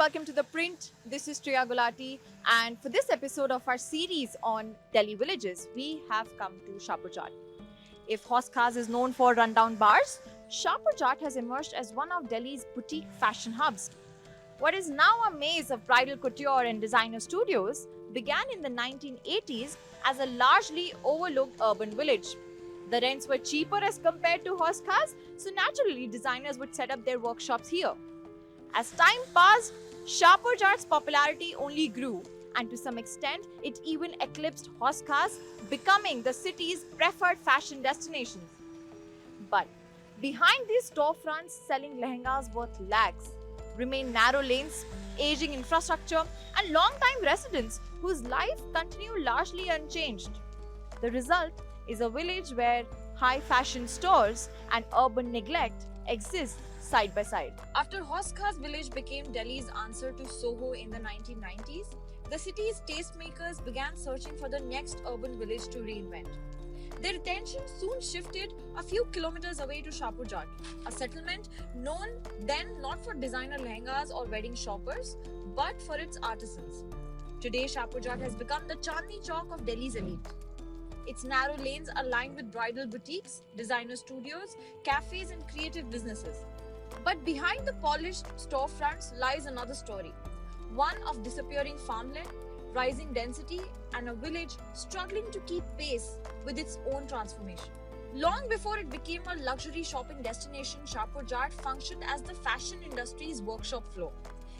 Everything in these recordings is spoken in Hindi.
welcome to The Print. This is Triya Gulati, and for this episode of our series on Delhi villages, we have come to Shahpur Jat. If Hauz Khas is known for rundown bars, Shahpur Jat has emerged as one of Delhi's boutique fashion hubs. What is now a maze of bridal couture and designer studios began in the 1980s as a largely overlooked urban village. The rents were cheaper as compared to Hauz Khas, so naturally designers would set up their workshops here. As time passed, Shahpur Jat's popularity only grew, and to some extent, it even eclipsed Hauz Khas, becoming the city's preferred fashion destination. But behind these storefronts selling lehengas worth lakhs remain narrow lanes, aging infrastructure, and long-time residents whose life continue largely unchanged. The result is a village where high fashion stores and urban neglect exist side by side. After Hauz Khas village became Delhi's answer to Soho in the 1990s, the city's tastemakers began searching for the next urban village to reinvent. Their attention soon shifted a few kilometers away to Shahpur Jat, a settlement known then not for designer lehengas or wedding shoppers, but for its artisans. Today, Shahpur Jat has become the Chandni Chowk of Delhi's elite. Its narrow lanes are lined with bridal boutiques, designer studios, cafes, and creative businesses. But behind the polished storefronts lies another story, one of disappearing farmland, rising density, and a village struggling to keep pace with its own transformation. Long before it became a luxury shopping destination, Shahpur Jat functioned as the fashion industry's workshop floor.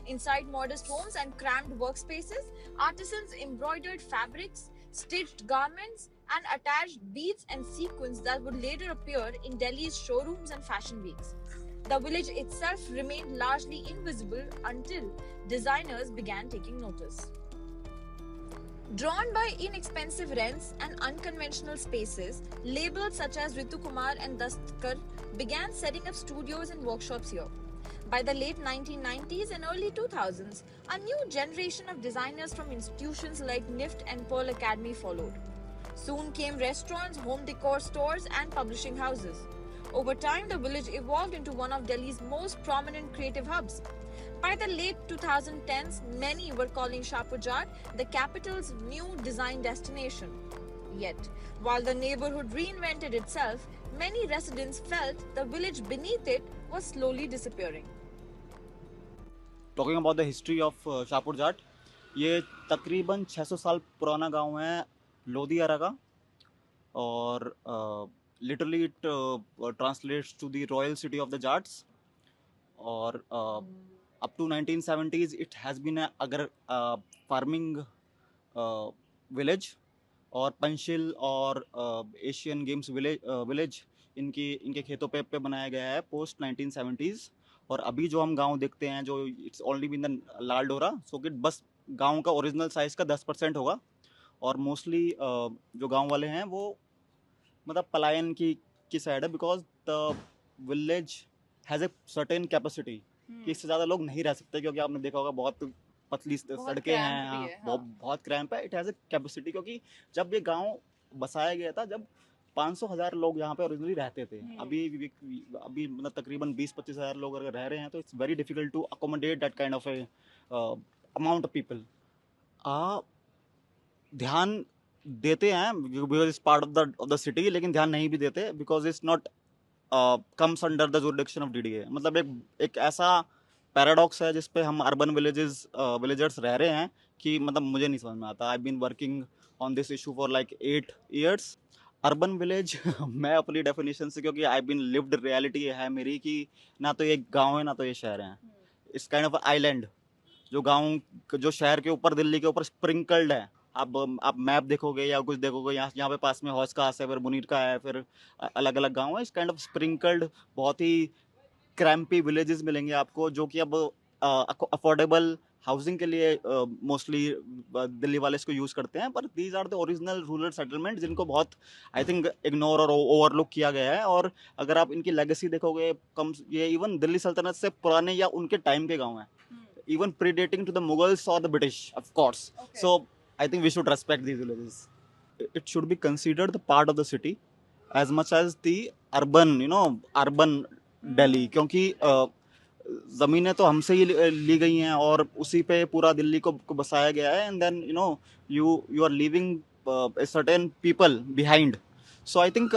Inside modest homes and cramped workspaces, artisans embroidered fabrics, stitched garments, and attached beads and sequins that would later appear in Delhi's showrooms and fashion weeks. The village itself remained largely invisible until designers began taking notice. Drawn by inexpensive rents and unconventional spaces, labels such as Ritu Kumar and Dastkar began setting up studios and workshops here. By the late 1990s and early 2000s, a new generation of designers from institutions like NIFT and Pearl Academy followed. Soon came restaurants, home decor stores, and publishing houses. Over time, the village evolved into one of Delhi's most prominent creative hubs. By the late 2010s, many were calling Shahpur Jat the capital's new design destination. Yet, while the neighborhood reinvented itself, many residents felt the village beneath it was slowly disappearing. Talking about the history of Shahpur Jat, ये तकरीबन 600 साल पुराना गांव है लोधियारा का, और literally it translates to the royal city of the Jats. और up to 1970s it has been अगर फार्मिंग विलेज, और पंशिल और एशियन गेम्स विलेज इनके खेतों पे बनाया गया है पोस्ट 1970s. और अभी जो हम गांव देखते हैं, जो इट्स ओनली बिन द लाल डोरा, सो कि बस गांव का ओरिजिनल साइज़ का 10% होगा. और मोस्टली जो गांव वाले हैं वो मतलब पलायन की साइड है, because the village has a certain capacity कि इससे ज़्यादा लोग नहीं रह सकते, क्योंकि आपने देखा होगा बहुत पतली सड़कें हैं, हाँ, बहुत क्रैम्प है. इट हैज़ ए कैपेसिटी, क्योंकि जब ये गांव बसाया गया था, जब 500,000 लोग यहाँ पे ओरिजिनली रहते थे. अभी मतलब तकरीबन 20-25 हज़ार लोग अगर रह रहे हैं, तो it's very difficult to accommodate that kind of a amount of people. ध्यान देते हैं because it's part of the city, लेकिन ध्यान नहीं भी देते because it's not comes under the jurisdiction of DDA. मतलब एक ऐसा पैराडॉक्स है जिस पे हम अर्बन विलेजर्स रह रहे हैं कि मतलब मुझे नहीं समझ में आता. I been working on this issue for like 8 years. Urban village मैं अपनी डेफिनेशन से, क्योंकि आई बीन लिव्ड रियलिटी है मेरी कि ना तो ये गांव है ना तो ये शहर है. It's kind of island. जो शहर के ऊपर, दिल्ली के ऊपर स्प्रिंकल्ड है. आप मैप देखोगे या कुछ देखोगे, यहाँ पे पास में हौज खास है, फिर मुनीर का है, फिर अलग अलग गाँव है. इस काइंड ऑफ स्प्रिंकल्ड बहुत ही क्रैम्पी विलेजेस मिलेंगे आपको, जो कि अब अफोर्डेबल हाउसिंग के लिए मोस्टली दिल्ली वाले इसको यूज़ करते हैं. पर these are the original rural settlement जिनको बहुत आई थिंक इग्नोर और ओवरलुक किया गया है. और अगर आप इनकी लेगेसी देखोगे, ये इवन दिल्ली सल्तनत से पुराने या उनके टाइम के गाँव हैं, even predating to the Mughals or the British, of course. Okay. So I think we should respect these villages. It should be considered the part of the city as much as the urban Delhi, क्योंकि ज़मीनें तो हमसे ही ली गई हैं और उसी पे पूरा दिल्ली को बसाया गया है, and then you are leaving a certain people behind. So I think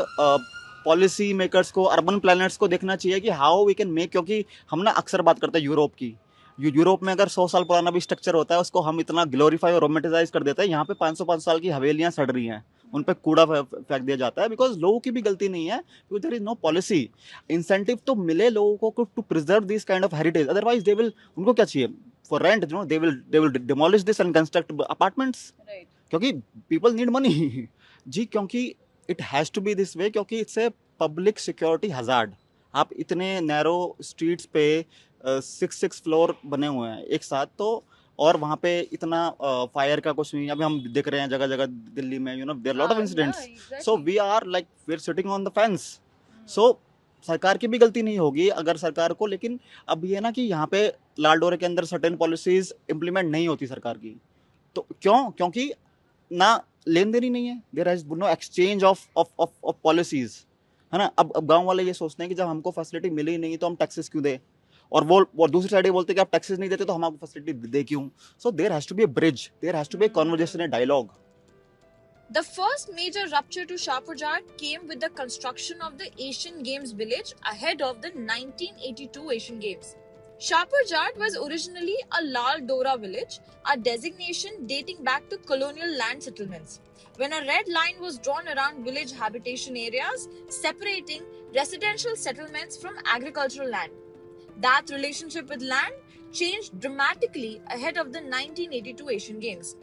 policy makers को, अर्बन प्लानर्स को देखना चाहिए कि हाउ वी कैन मेक, क्योंकि हम ना अक्सर बात करते हैं यूरोप की। यूरोप में अगर 100 साल पुराना भी स्ट्रक्चर होता है उसको हम इतना ग्लोरीफाई और रोमेटिसाइज कर देते हैं। यहाँ पे 505 साल की हवेलियां सड़ रही हैं, उन पे कूड़ा फेंक दिया जाता है, बिकॉज लोगों की भी गलती नहीं है, because there is no policy. Incentive तो मिले लोगों को to preserve this kind of heritage, otherwise they will, उनको क्या चाहिए, for rent, they will demolish this and construct apartments, right. क्योंकि पीपल नीड मनी जी, क्योंकि it has to be this way, क्योंकि it's a public security hazard. आप इतने नैरो स्ट्रीट्स पे 6 फ्लोर बने हुए हैं एक साथ, तो और वहाँ पे इतना फायर का कुछ नहीं। अभी हम देख रहे हैं जगह जगह दिल्ली में, there lot of incidents. So we are like we are sitting on the fence. So सरकार की भी गलती नहीं होगी अगर सरकार को, लेकिन अब ये ना कि यहाँ पे लाल डोरे के अंदर सर्टेन पॉलिसीज इंप्लीमेंट नहीं होती सरकार की, तो क्योंकि ना लेन देन ही नहीं है, there has no exchange of policies, है ना। अब गांव वाले ये सोचते हैं कि जब हमको फैसिलिटी मिली ही नहीं तो हम टैक्सेस क्यों दें, और दूसरी साइड ये बोलते हैं कि आप टैक्सेस नहीं देते तो हम आपको फैसिलिटी दे क्यों। So there has to be a bridge, there has to be a conversation, a dialogue. The first major rupture to Shahpur Jat came with the construction of the Asian Games village ahead of the 1982 Asian Games. Shahpur Jat was originally a Lal Dora village, a designation dating back to colonial land settlements, when a red line was drawn around village habitation areas, separating residential settlements from agricultural land. That relationship with land changed dramatically ahead of the 1982 Asian Games.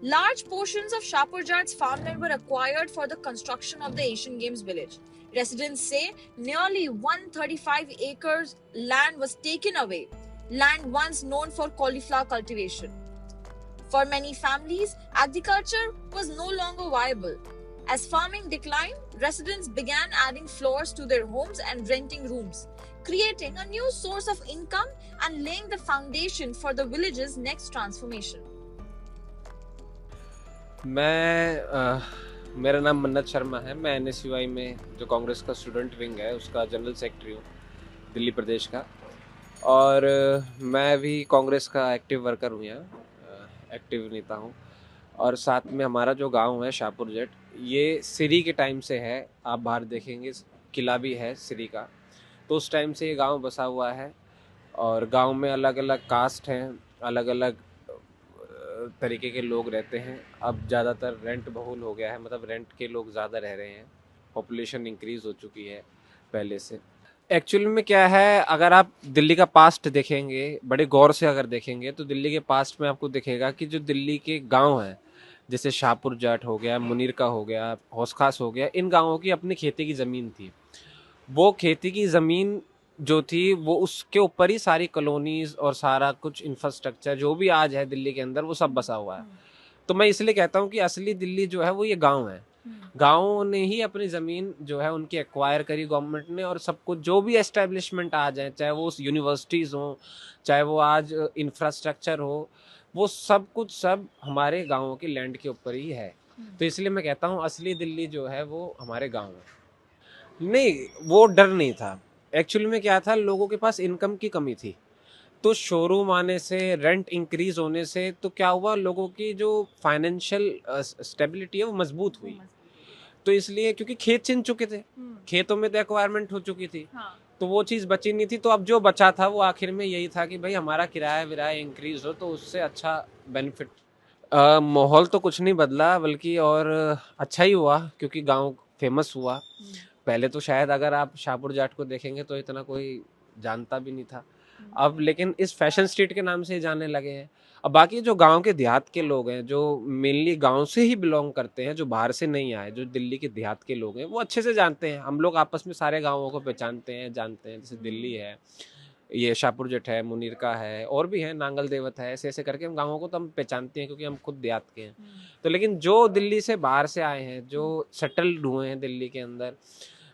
Large portions of Shahpur Jat's farmland were acquired for the construction of the Asian Games village. Residents say nearly 135 acres land was taken away, land once known for cauliflower cultivation. For many families, agriculture was no longer viable. As farming declined, residents began adding floors to their homes and renting rooms, creating a new source of income and laying the foundation for the village's next transformation. मेरा नाम मन्नत शर्मा है। मैं NSUI में जो कांग्रेस का स्टूडेंट विंग है उसका जनरल सेक्रेटरी हूँ दिल्ली प्रदेश का, और मैं भी कांग्रेस का एक्टिव वर्कर हूँ, यहाँ एक्टिव नेता हूँ। और साथ में हमारा जो गांव है शाहपुर जट, ये सिरी के टाइम से है। आप बाहर देखेंगे किला भी है सिरी का, तो उस टाइम से ये गांव बसा हुआ है। और गांव में अलग अलग कास्ट हैं, अलग अलग तरीके के लोग रहते हैं। अब ज़्यादातर रेंट बहुल हो गया है, मतलब रेंट के लोग ज़्यादा रह रहे हैं, पॉपुलेशन इंक्रीज़ हो चुकी है पहले से। एक्चुअल में क्या है, अगर आप दिल्ली का पास्ट देखेंगे, बड़े गौर से अगर देखेंगे, तो दिल्ली के पास्ट में आपको दिखेगा कि जो दिल्ली के गांव हैं, जैसे शाहपुर जाट हो गया, मुनीर का हो गया, हौस खास हो गया, इन गाँवों की अपनी खेती की ज़मीन थी। वो खेती की ज़मीन जो थी वो उसके ऊपर ही सारी कॉलोनीज और सारा कुछ इंफ्रास्ट्रक्चर जो भी आज है दिल्ली के अंदर वो सब बसा हुआ है। तो मैं इसलिए कहता हूँ कि असली दिल्ली जो है वो ये गांव है। गाँव ने ही अपनी ज़मीन जो है उनकी एक्वायर करी गवर्नमेंट ने, और सब कुछ जो भी एस्टेब्लिशमेंट आ जाए, चाहे वो यूनिवर्सिटीज़ हों, चाहे वो आज इंफ्रास्ट्रक्चर हो, वो सब कुछ सब हमारे गाँवों की लैंड के ऊपर ही है। तो इसलिए मैं कहता हूँ असली दिल्ली जो है वो हमारे गाँव है। नहीं, वो डर नहीं था। एक्चुअली में क्या था, लोगों के पास इनकम की कमी थी, तो शोरूम आने से, रेंट इंक्रीज होने से, तो क्या हुआ, लोगों की जो फाइनेंशियल स्टेबिलिटी है वो मजबूत हुई। तो इसलिए क्योंकि खेत छिन चुके थे, खेतों में तो एक्वायरमेंट हो चुकी थी, तो वो चीज़ बची नहीं थी। तो अब जो बचा था वो आखिर में यही था कि भाई हमारा किराया विराया इंक्रीज हो, तो उससे अच्छा बेनिफिट। माहौल तो कुछ नहीं बदला, बल्कि और अच्छा ही हुआ, क्योंकि गांव फेमस हुआ। पहले तो शायद अगर आप शाहपुर जाट को देखेंगे तो इतना कोई जानता भी नहीं था, अब लेकिन इस फैशन स्ट्रीट के नाम से जानने लगे हैं। अब बाकी जो गांव के देहात के लोग हैं, जो मेनली गांव से ही बिलोंग करते हैं, जो बाहर से नहीं आए, जो दिल्ली के देहात के लोग हैं, वो अच्छे से जानते हैं। हम लोग आपस में सारे गाँवों को पहचानते हैं, जानते हैं। जैसे दिल्ली है, ये शाहपुर जट है, मुनीर का है, और भी है, नांगल देवत है, ऐसे ऐसे करके हम गाँवों को तो हम पहचानते हैं, क्योंकि हम खुद देहात के हैं। तो लेकिन जो दिल्ली से बाहर से आए हैं, जो सेटल्ड हुए हैं दिल्ली के अंदर,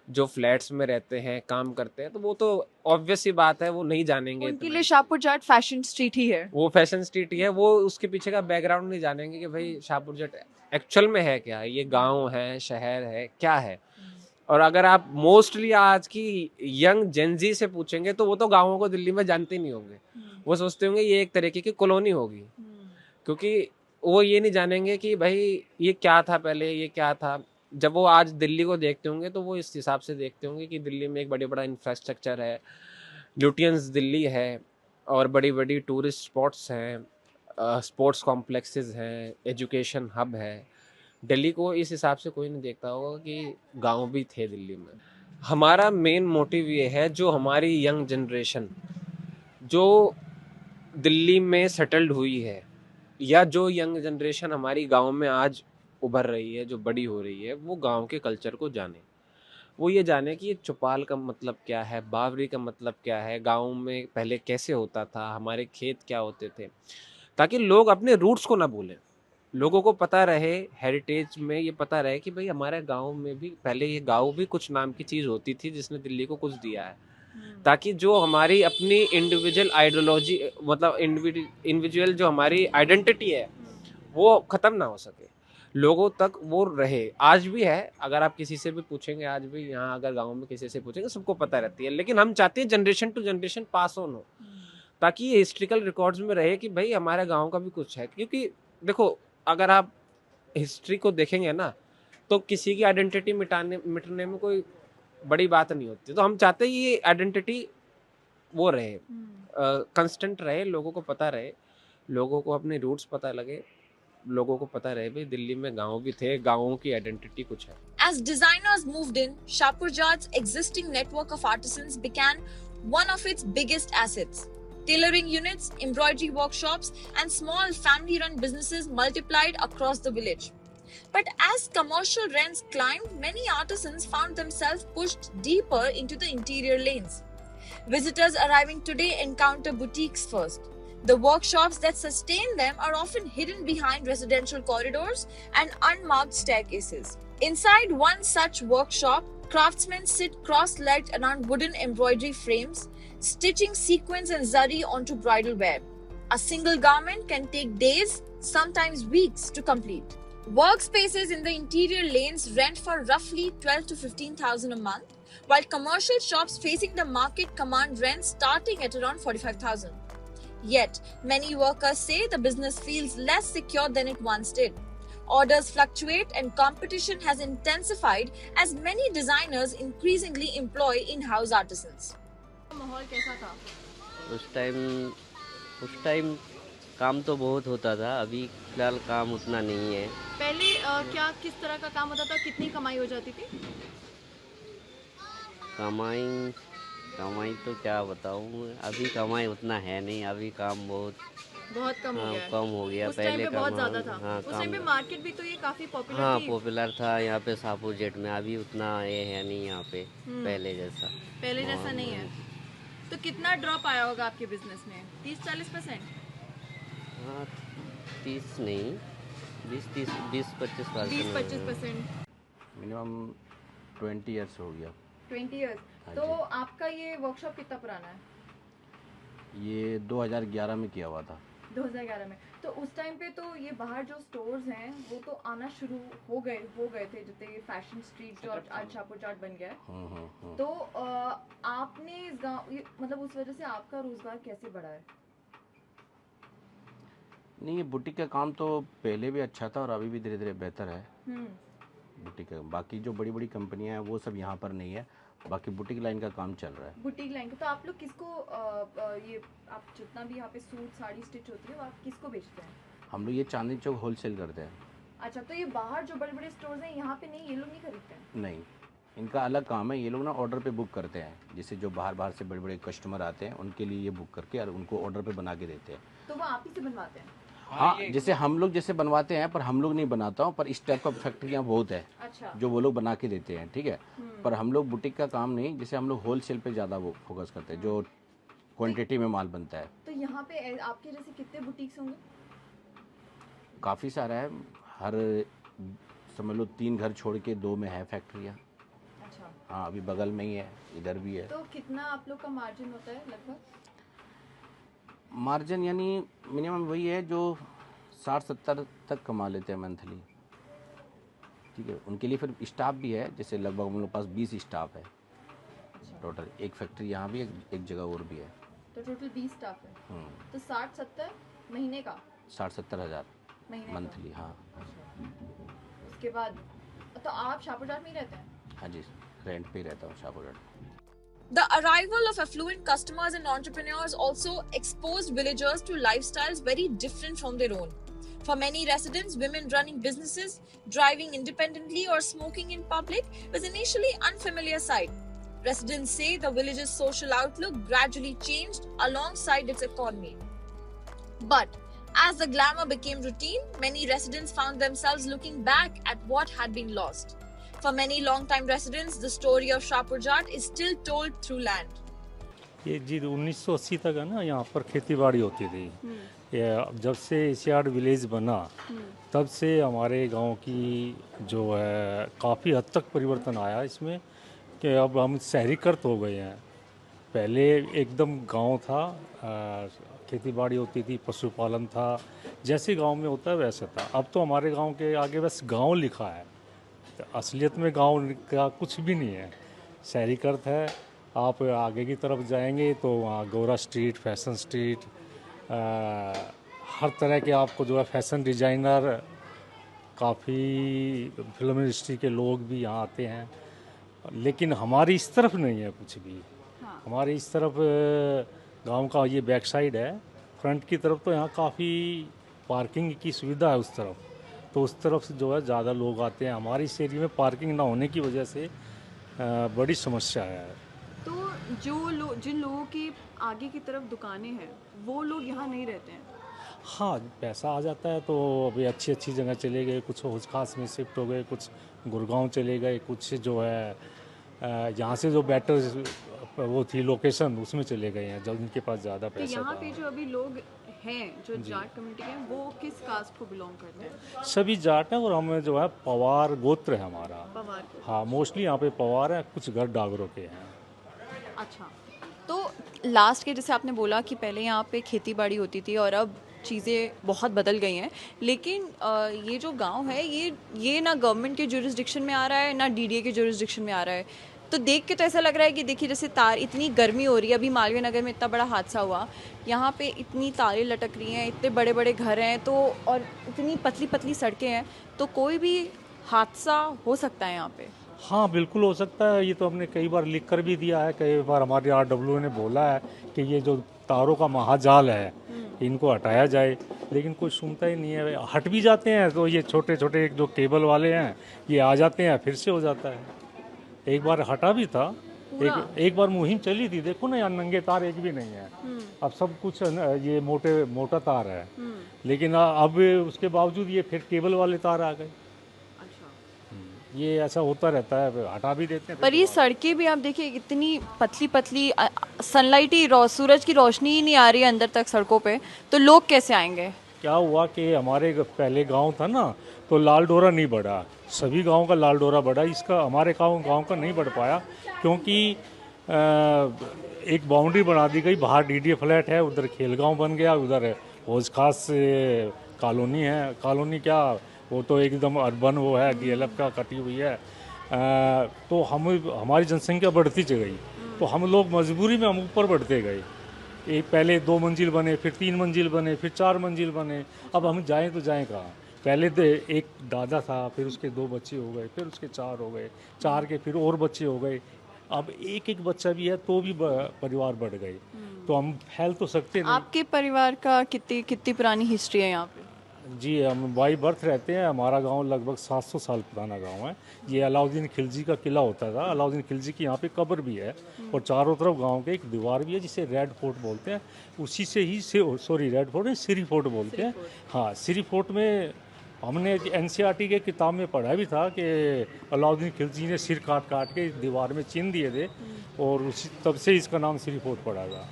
जो फ्लैट्स में रहते हैं, काम करते हैं, तो वो तो ऑब्वियस सी बात है, वो नहीं जानेंगे। उनके लिए शाहपुर जाट फैशन स्ट्रीट ही है, वो फैशन स्ट्रीट ही है, वो उसके पीछे का बैकग्राउंड नहीं जानेंगे कि भाई शाहपुर जट एक्चुअल में है क्या, ये गांव है, शहर है, क्या है। और अगर आप मोस्टली आज की यंग जेनजी से पूछेंगे तो वो तो गाँवों को दिल्ली में जानते नहीं होंगे, वो सोचते होंगे ये एक तरीके की कॉलोनी होगी, क्योंकि वो ये नहीं जानेंगे कि भाई ये क्या था पहले, ये क्या था। जब वो आज दिल्ली को देखते होंगे तो वो इस हिसाब से देखते होंगे कि दिल्ली में एक बड़ा इंफ्रास्ट्रक्चर है, ल्यूटियंस दिल्ली है, और बड़ी बड़ी टूरिस्ट स्पॉट्स हैं, स्पोर्ट्स कॉम्प्लेक्सेस हैं, एजुकेशन हब है। दिल्ली को इस हिसाब से कोई नहीं देखता होगा कि गांव भी थे दिल्ली में। हमारा मेन मोटिव ये है, जो हमारी यंग जनरेशन जो दिल्ली में सेटल्ड हुई है, या जो यंग जनरेशन हमारी गांव में आज उभर रही है, जो बड़ी हो रही है, वो गांव के कल्चर को जाने। वो ये जाने कि ये चौपाल का मतलब क्या है, बावरी का मतलब क्या है, गांव में पहले कैसे होता था, हमारे खेत क्या होते थे, ताकि लोग अपने रूट्स को ना भूलें। लोगों को पता रहे, हेरिटेज में ये पता रहे कि भाई हमारे गांव में भी पहले ये गांव भी कुछ नाम की चीज़ होती थी जिसने दिल्ली को कुछ दिया है, ताकि जो हमारी अपनी इंडिविजुअल आइडियोलॉजी, मतलब इंडिविजुअल जो हमारी आइडेंटिटी है, वो ख़त्म ना हो सके, लोगों तक वो रहे। आज भी है, अगर आप किसी से भी पूछेंगे, आज भी यहाँ अगर गांव में किसी से पूछेंगे, सबको पता रहती है, लेकिन हम चाहते हैं generation to generation pass on हो, ताकि ये हिस्ट्रिकल रिकॉर्ड्स में रहे कि भाई हमारे गांव का भी कुछ है। क्योंकि देखो, अगर आप हिस्ट्री को देखेंगे ना, तो किसी की आइडेंटिटी मिटने में कोई बड़ी बात नहीं होती। तो हम चाहते हैं ये आइडेंटिटी वो रहे, कंस्टेंट रहे, लोगों को पता रहे, लोगों को अपने रूट्स पता लगे, लोगों को पता रहे भाई दिल्ली में गांव भी थे, गांवों की आइडेंटिटी कुछ है। As designers moved in, Shapurjat's existing network of artisans became one of its biggest assets. Tailoring units, embroidery workshops, and small family-run businesses multiplied across the village. But as commercial rents climbed, many artisans found themselves pushed deeper into the interior lanes. Visitors arriving today encounter boutiques first. The workshops that sustain them are often hidden behind residential corridors and unmarked staircases. Inside one such workshop, craftsmen sit cross-legged around wooden embroidery frames, stitching sequins and zari onto bridal wear. A single garment can take days, sometimes weeks, to complete. Workspaces in the interior lanes rent for roughly 12 to 15,000 a month, while commercial shops facing the market command rents starting at around 45,000. Yet, many workers say the business feels less secure than it once did. Orders fluctuate and competition has intensified as many designers increasingly employ in-house artisans. माहौल कैसा था? उस टाइम काम तो बहुत होता था, अभी फिलहाल काम उतना नहीं है। पहले क्या किस तरह का काम होता था? कितनी कमाई हो जाती थी? कमाई तो क्या बताऊँ, अभी कमाई उतना है नहीं, अभी काम बहुत कम हो गया है। कम हो गया। उस टाइम पे बहुत ज्यादा था। हाँ, उस टाइम पे मार्केट भी तो ये काफी पॉपुलर हाँ थी। पॉपुलर था यहाँ पे शाहपुर जेट में, अभी उतना ये है नहीं यहाँ पे पहले जैसा। पहले जैसा नहीं है। तो कितना ड्रॉप आया होगा आपके बिजनेस में? 30-40%? हाँ 30 नहीं, 20-25%। 20-25%। मिनिमम 20 ईयर्स हो गया। 20 इयर्स। हाँ तो जी। आपका ये वर्कशॉप कितना पुराना है? ये 2011 में किया हुआ था। 2011 में। तो उस टाइम पे तो ये बाहर जो स्टोर्स हैं वो तो आना शुरू हो गए थे, जैसे ये फैशन स्ट्रीट जो आज शाहपुर चाट बन गया है। तो आपने इस गाँव मतलब उस वजह से आपका रोजगार कैसे बढ़ा है? नहीं, ये बुटीक का काम तो पहले भी अच्छा था और अभी भी धीरे धीरे बेहतर है। बुटीक का बाकी जो बड़ी बड़ी कंपनियां हैं वो सब यहाँ पर नहीं है, बाकी बुटीक लाइन का काम चल रहा है। बुटीक लाइन का तो आप लोग किसको ये आप जितना भी यहाँ पे सूट साड़ी स्टिच होती है वो आप किसको बेचते हैं? हम लोग ये चांदनी चौक होलसेल करते हैं। अच्छा, तो ये बाहर जो बड़े बड़े स्टोर्स हैं यहाँ पे नहीं, ये लोग नहीं खरीदते हैं? नहीं, इनका अलग काम है। ये लोग ना ऑर्डर पे बुक करते हैं, जैसे जो बाहर से बड़े बड़े कस्टमर आते हैं उनके लिए ये बुक करके और उनको ऑर्डर पे बना के देते हैं। तो वो आप ही से बनवाते हैं? हाँ, जैसे हम लोग जैसे बनवाते हैं, पर हम लोग नहीं बनाता हूँ, पर इस टाइप का फैक्ट्रियाँ बहुत है। अच्छा। जो वो लोग बना के देते हैं, ठीक है। पर हम लोग बुटीक का काम नहीं, जैसे हम लोग होलसेल पे ज़्यादा वो फोकस करते हैं, जो क्वांटिटी में माल बनता है। तो यहाँ पे आपके जैसे कितने बुटीक्स होंगे? काफ़ी सारा है, हर समझ लो 3 घर छोड़ के 2 में है फैक्ट्रियाँ। अच्छा। हाँ, अभी बगल में ही है, इधर भी है। तो कितना आप लोग का मार्जिन होता है लगभग? मार्जिन यानी मिनिमम वही है जो 60-70 तक कमा लेते हैं मंथली। ठीक है। उनके लिए फिर स्टाफ भी है, जैसे लगभग हम लोग पास 20 स्टाफ है टोटल। एक फैक्ट्री यहाँ भी एक जगह और भी है। तो टोटल 20 स्टाफ है। तो 60-70 महीने का 60-70 हज़ार महीने का। मंथली। हाँ उसके बाद तो आप शाहपुर में ही रहते हैं? हाँ जी, रेंट पे ही रहता हूँ Shahpur. The arrival of affluent customers and entrepreneurs also exposed villagers to lifestyles very different from their own. For many residents, women running businesses, driving independently, or smoking in public was initially unfamiliar sight. Residents say the village's social outlook gradually changed alongside its economy. But as the glamour became routine, many residents found themselves looking back at what had been lost. For many long-time residents, the story of Shahpur Jat is still told through land. ये जी 1980 तक है ना, यहाँ पर खेती बाड़ी होती थी। ये जब से एशियाड विलेज बना तब से हमारे गांव की जो है काफ़ी हद तक परिवर्तन आया इसमें, कि अब हम शहरीकृत हो गए हैं। पहले एकदम गांव था, खेती बाड़ी होती थी, पशुपालन था, जैसे गांव में होता है वैसे था। अब तो हमारे गांव के आगे बस गांव लिखा है, तो असलियत में गांव का कुछ भी नहीं है, शहरीकृत है। आप आगे की तरफ जाएंगे तो वहाँ गौरा स्ट्रीट, फैशन स्ट्रीट, हर तरह के आपको जो है फैशन डिज़ाइनर, काफ़ी फिल्म इंडस्ट्री के लोग भी यहाँ आते हैं। लेकिन हमारी इस तरफ नहीं है कुछ भी। हमारे इस तरफ गांव का ये बैक साइड है, फ्रंट की तरफ तो यहाँ काफ़ी पार्किंग की सुविधा है उस तरफ, तो उस तरफ से जो है ज़्यादा लोग आते हैं। हमारी इस एरिया में पार्किंग ना होने की वजह से बड़ी समस्या है। तो जिन लोगों की आगे की तरफ दुकानें हैं वो लोग यहाँ नहीं रहते हैं? हाँ, पैसा आ जाता है तो अभी अच्छी अच्छी जगह चले गए, कुछ हौज खास में शिफ्ट हो गए, कुछ गुड़गांव चले गए, कुछ जो है यहाँ से जो बेटर वो थी लोकेशन उसमें चले गए हैं जब उनके पास ज़्यादा तो पैसा यहाँ था। पे जो अभी लोग हैं जो जाट कम्युनिटी के हैं, वो किस कास्ट को बिलोंग करते हैं? सभी जाट हैं और हमें जो है पवार गोत्र है हमारा। पवार को। हाँ, मोस्टली यहाँ पे पवार है, कुछ घर डागरों के हैं। अच्छा, तो लास्ट के जैसे आपने बोला कि पहले यहाँ पे खेती बाड़ी होती थी और अब चीज़ें बहुत बदल गई हैं, लेकिन ये जो गांव है ये ना गवर्नमेंट के जुरिस्डिक्शन में आ रहा है ना डीडीए के जुरिस्डिक्शन में आ रहा है। तो देख के तो ऐसा लग रहा है कि देखिए जैसे तार, इतनी गर्मी हो रही है, अभी मालवीय नगर में इतना बड़ा हादसा हुआ, यहाँ पे इतनी तारें लटक रही हैं, इतने बड़े बड़े घर हैं, तो और इतनी पतली पतली सड़कें हैं, तो कोई भी हादसा हो सकता है यहाँ पे। हाँ, बिल्कुल हो सकता है। ये तो हमने कई बार लिख कर भी दिया है, कई बार हमारे RW ने बोला है कि ये जो तारों का महाजाल है इनको हटाया जाए, लेकिन कोई सुनता ही नहीं है। हट भी जाते हैं तो ये छोटे छोटे जो केबल वाले हैं ये आ जाते हैं, फिर से हो जाता है। एक बार हटा भी था, एक बार मुहिम चली थी, देखो ना यहाँ नंगे तार एक भी नहीं है, अब सब कुछ ये मोटा तार है, लेकिन अब उसके बावजूद ये फिर केबल वाले तार आ गए। ये ऐसा होता रहता है, हटा भी देते हैं। पर ये सड़कें भी आप देखिए इतनी पतली पतली, सनलाइट ही सूरज की रोशनी ही नहीं आ रही है अंदर तक सड़कों पे, तो लोग कैसे आएंगे? क्या हुआ कि हमारे पहले गांव था ना, तो लाल डोरा नहीं बढ़ा, सभी गांव का लाल डोरा बढ़ा, इसका हमारे गांव का नहीं बढ़ पाया, क्योंकि एक बाउंड्री बना दी गई, बाहर डीडीए फ्लैट है, उधर खेलगांव बन गया, उधर हौज खास कॉलोनी है, कॉलोनी क्या वो तो एकदम अर्बन वो है, DLF का कटी हुई है। तो हमारी जनसंख्या बढ़ती चली गई, तो हम लोग मजबूरी में हम ऊपर बढ़ते गए। एक पहले 2 मंजिल बने, फिर 3 मंजिल बने, फिर 4 मंजिल बने, अब हम जाएं तो जाएं कहाँ? पहले तो एक दादा था, फिर उसके 2 बच्चे हो गए, फिर उसके 4 हो गए, 4 के फिर और बच्चे हो गए, अब एक बच्चा भी है तो भी परिवार बढ़ गए, तो हम फैल तो सकते नहीं। आपके परिवार का कितनी पुरानी हिस्ट्री है यहाँ पे? जी, हम बाई बर्थ रहते हैं, हमारा गांव लगभग 700 साल पुराना गांव है। ये अलाउद्दीन खिलजी का किला होता था, अलाउद्दीन खिलजी की यहाँ पे कब्र भी है, और चारों तरफ गांव के एक दीवार भी है जिसे रेड फोर्ट बोलते हैं, उसी से ही रेड फोर्ट है, सिरी फोर्ट बोलते हैं। हाँ, सिरी फोर्ट में हमने NCERT के किताब में पढ़ा भी था कि अलाउद्दीन खिलजी ने सिर काट काट के दीवार में चिन्ह दिए थे, और उसी तब से इसका नाम सिरी फोर्ट पड़ा था।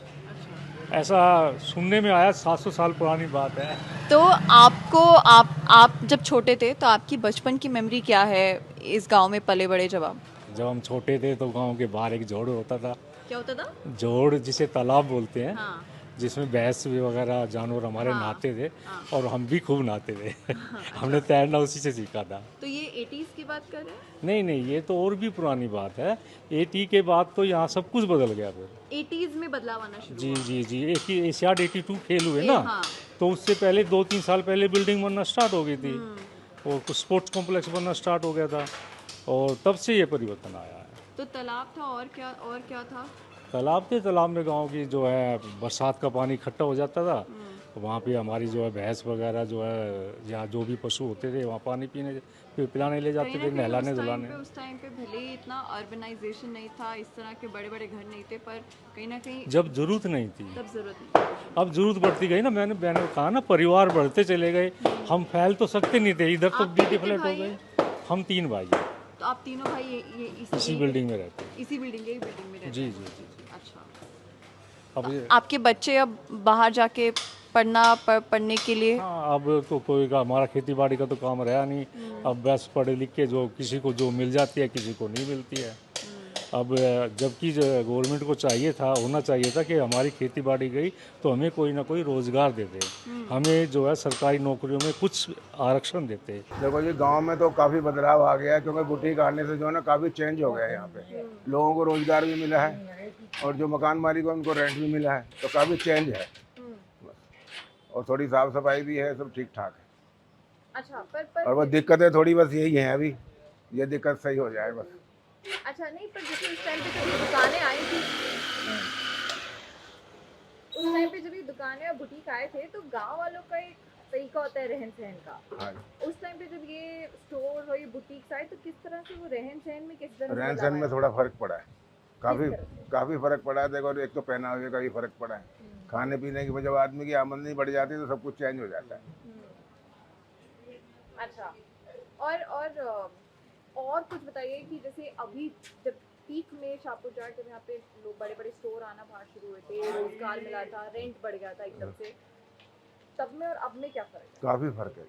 ऐसा सुनने में आया, 700 साल पुरानी बात है। तो आप जब छोटे थे तो आपकी बचपन की मेमोरी क्या है इस गांव में पले बड़े? जब हम छोटे थे तो गांव के बाहर एक जोड़ होता था। क्या होता था? जोड़ जिसे तालाब बोलते हैं। हाँ। जिसमें भैंस भी वगैरह जानवर हमारे हाँ, नहाते थे हाँ। और हम भी खूब नहाते थे हमने तैरना उसी से सीखा था। तो ये 80s की बात कर रहे हैं? नहीं नहीं, ये तो और भी पुरानी बात है। 80 के बाद तो यहाँ सब कुछ बदल गया फिर। 80s में बदलाव आना शुरू जी हुआ। जी जी, एशियाड 82 खेल हुए ना, हाँ। तो उससे पहले 2-3 साल पहले बिल्डिंग बनना स्टार्ट हो गई थी और कुछ स्पोर्ट्स कॉम्प्लेक्स बनना स्टार्ट हो गया था और तब से ये परिवर्तन आया है। तो तालाब था और क्या था? तालाब थे, तालाब में गांव की जो है बरसात का पानी इकट्ठा हो जाता था, वहाँ पे हमारी जो है भैंस वगैरह जो है या जो भी पशु होते थे वहाँ पानी पीने पिलाने ले जाते थे, नहलाने धुलाने। उस टाइम पे भले ही इतना अर्बनाइजेशन नहीं था, इस तरह के बड़े बड़े घर नहीं थे, पर कहीं ना कहीं जब जरूरत नहीं थी, तब जरूरत नहीं थी। अब जरूरत बढ़ती गई ना। मैंने कहा ना, परिवार बढ़ते चले गए, हम फैल तो सकते नहीं थे। इधर तो आपके बीटी कितने फ्लैट हो भाई गए। हैं? हम 3 भाई हैं, तो आप तीनों भाई ये इसी बिल्डिंग में रहते हैं। इसी बिल्डिंग में रहते जी हैं? जी जी जी। अच्छा। अब ये आपके बच्चे अब बाहर जाके पढ़ने के लिए? हाँ, अब तो कोई का हमारा खेती बाड़ी का तो काम रहा नहीं। अब बस पढ़े लिख के जो किसी को जो मिल जाती है, किसी को नहीं मिलती है। अब जबकि गवर्नमेंट को चाहिए था, होना चाहिए था कि हमारी खेती बाड़ी गई तो हमें कोई ना कोई रोजगार देते, हमें जो है सरकारी नौकरियों में कुछ आरक्षण देते। देखो जी, गांव में तो काफ़ी बदलाव आ गया है, क्योंकि बुटीक आने से जो है ना काफ़ी चेंज हो गया है। यहाँ पे लोगों को रोजगार भी मिला है और जो मकान मालिक है उनको रेंट भी मिला है, तो काफ़ी चेंज है। और थोड़ी साफ सफाई भी है, सब ठीक ठाक है। अच्छा, पर और बस दिक्कतें थोड़ी बस यही हैं अभी, ये दिक्कत सही हो जाए बस। अच्छा नहीं, पर जैसे उस टाइम पे जब ये दुकानें आई थी, उस टाइम पे जब ये दुकानें और बुटीक आए थे, तो गांव वालों का एक तरीका होता है रहन सहन का। हाँ, उस टाइम पे जब ये स्टोर और ये बुटीक्स आए, तो किस तरह से वो रहन सहन में किस तरह रहन सहन में थोड़ा फर्क पड़ा है, काफ़ी फर्क पड़ा है। देखो, एक तो पहनावे का भी फर्क पड़ा है, खाने पीने की जब आदमी की आमदनी बढ़ जाती है तो सब कुछ चेंज हो जाता है। अच्छा, और कुछ बताइए कि जैसे अभी जब पीक में शाहपुर जाट, जब यहाँ पे लोग बड़े बड़े स्टोर आना बाहर शुरू हुए थे, रोजगार मिला था, रेंट बढ़ गया था एकदम से, तब में और अब में क्या फर्क है? काफ़ी फर्क है।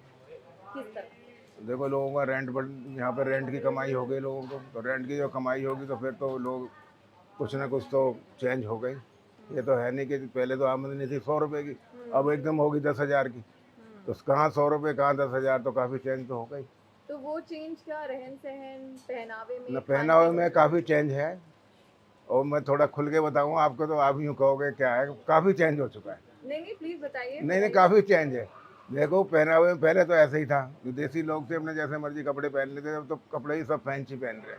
किस तरह? देखो, लोगों का रेंट बढ़, यहाँ पर रेंट की कमाई हो गई लोगों को, तो रेंट की जो कमाई होगी तो फिर तो लोग कुछ ना कुछ तो चेंज हो गई। ये तो है नहीं कि पहले तो आमदनी थी 100 रुपये की, अब एकदम होगी 10,000 की, तो कहाँ 100 रुपये कहाँ 10,000, तो काफ़ी चेंज तो हो गई। तो वो चेंज क्या रहन सहन, पहनावे में? न पहनावे में काफ़ी चेंज है, और मैं थोड़ा खुल के बताऊँ आपको तो आप यूँ कहोगे क्या है, काफ़ी चेंज हो चुका है। नहीं प्लीज बताइए। नहीं, काफ़ी चेंज है। देखो, पहनावे में पहले तो ऐसे ही था, जो देसी लोग थे अपने जैसे मर्जी कपड़े पहन लेते थे, अब तो कपड़े ही सब फैंसी पहन रहे हैं।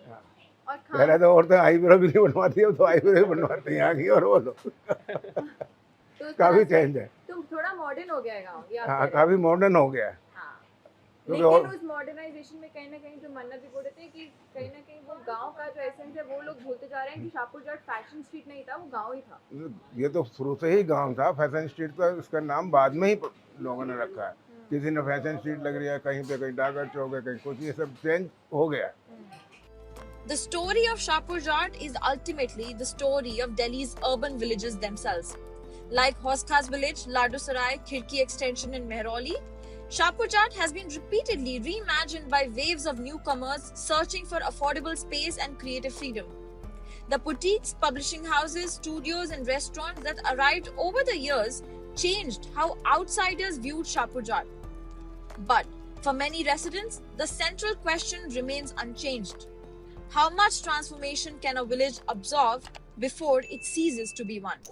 हाँ। और पहले तो औरतें आईब्रो भी नहीं बनवाती, अब तो आईब्रो भी बनवाती हैं आगे, और वो लोग तो काफ़ी चेंज है। तुम थोड़ा मॉडर्न हो गया है गाँव, ये आप हाँ, कह रहे काफ़ी मॉडर्न हो गया है। हैं। हाँ। क्योंकि लेकिन उस मॉडर्नाइजेशन में कहीं ना कहीं जो मन्नत भी बोल रहे थे कि कहीं ना कहीं वो गांव का जो एसेंस है वो लोग भूलते जा रहे हैं कि शाहपुर जाट फैशन स्ट्रीट नहीं था, वो गांव ही था। ये तो शुरू से ही गांव था। फैशन स्ट्रीट का इसका नाम बाद में ही लोगों ने रखा है। किसी ने फैशन स्ट्रीट लग रही है, कहीं पे कहीं डागर चौक है, कहीं कुछ, ये सब चेंज हो गया। The story of Shahpur Jat is ultimately the story of Delhi's urban villages themselves. Like Hoskas village, Ladusarai, Khirki extension and Mehrauli, Shahpur Jat has been repeatedly reimagined by waves of newcomers searching for affordable space and creative freedom. The boutiques, publishing houses, studios and restaurants that arrived over the years changed how outsiders viewed Shahpur Jat. But for many residents, the central question remains unchanged. How much transformation can a village absorb before it ceases to be one?